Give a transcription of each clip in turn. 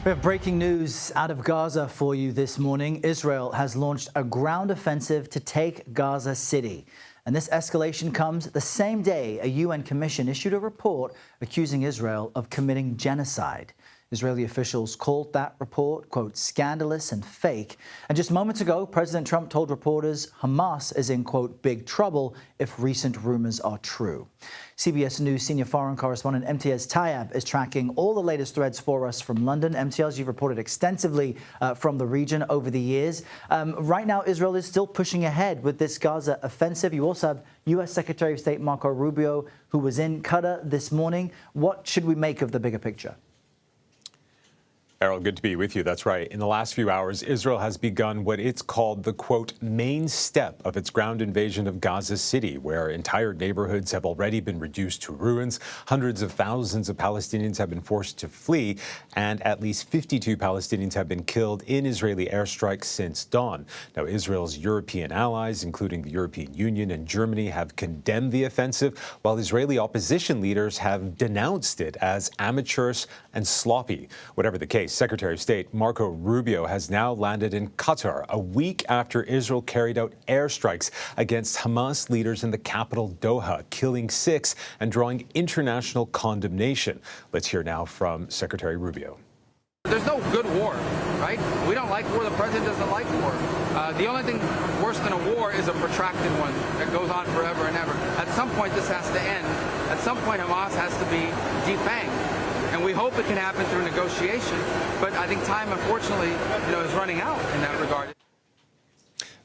We have breaking news out of Gaza for you this morning. Israel has launched a ground offensive to take Gaza City. And this escalation comes the same day a UN commission issued a report accusing Israel of committing genocide. Israeli officials called that report, quote, scandalous and fake. And just moments ago, President Trump told reporters Hamas is in, quote, big trouble if recent rumors are true. CBS News senior foreign correspondent Imtiaz Tyab is tracking all the latest threads for us from London. Imtiaz, you've reported extensively from the region over the years. Right now, Israel is still pushing ahead with this Gaza offensive. You also have U.S. Secretary of State Marco Rubio, who was in Qatar this morning. What should we make of the bigger picture? Errol, good to be with you. That's right. In the last few hours, Israel has begun what it's called the, quote, main step of its ground invasion of Gaza City, where entire neighborhoods have already been reduced to ruins. Hundreds of thousands of Palestinians have been forced to flee, and at least 52 Palestinians have been killed in Israeli airstrikes since dawn. Now, Israel's European allies, including the European Union and Germany, have condemned the offensive, while Israeli opposition leaders have denounced it as amateurish and sloppy. Whatever the case, Secretary of State Marco Rubio has now landed in Qatar a week after Israel carried out airstrikes against Hamas leaders in the capital Doha, killing 6 and drawing international condemnation. Let's hear now from Secretary Rubio. There's no good war, right? We don't like war. The president doesn't like war. The only thing worse than a war is a protracted one that goes on forever and ever. At some point, this has to end. At some point, Hamas has to be defanged. And we hope it can happen through negotiation, but I think time, unfortunately, is running out in that regard.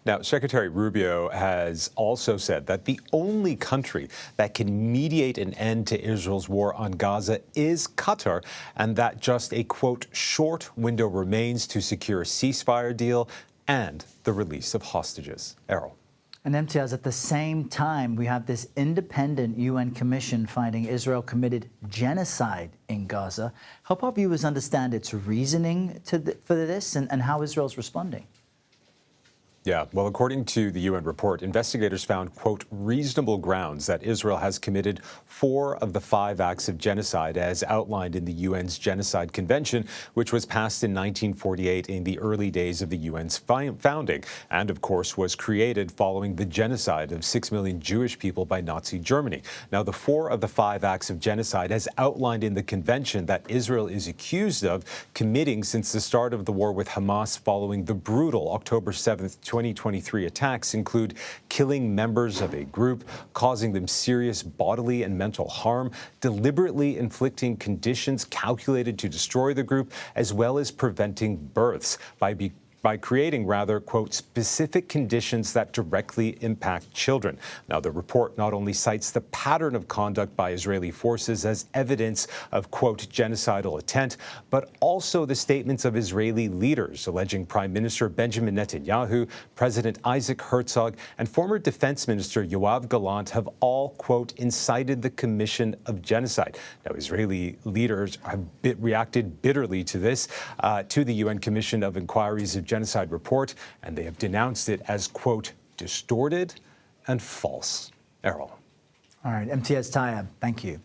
Now, Secretary Rubio has also said that the only country that can mediate an end to Israel's war on Gaza is Qatar, and that just a, quote, short window remains to secure a ceasefire deal and the release of hostages. Errol. And Imtiaz, at the same time, we have this independent UN commission finding Israel committed genocide in Gaza. Help our viewers understand its reasoning for this and how Israel's responding. Yeah, well, according to the UN report, investigators found, quote, reasonable grounds that Israel has committed 4 of the 5 acts of genocide as outlined in the UN's Genocide Convention, which was passed in 1948 in the early days of the UN's founding, and of course was created following the genocide of 6 million Jewish people by Nazi Germany. Now, the 4 of the 5 acts of genocide as outlined in the convention that Israel is accused of committing since the start of the war with Hamas following the brutal October 7th, 2023 attacks include killing members of a group, causing them serious bodily and mental harm, deliberately inflicting conditions calculated to destroy the group, as well as preventing births by creating, rather, quote, specific conditions that directly impact children. Now, the report not only cites the pattern of conduct by Israeli forces as evidence of, quote, genocidal intent, but also the statements of Israeli leaders alleging Prime Minister Benjamin Netanyahu, President Isaac Herzog, and former Defense Minister Yoav Gallant have all, quote, incited the commission of genocide. Now, Israeli leaders have reacted bitterly to this, to the UN Commission of Inquiries of Genocide report, and they have denounced it as, quote, distorted and false. Errol. All right, Imtiaz Tyab, thank you.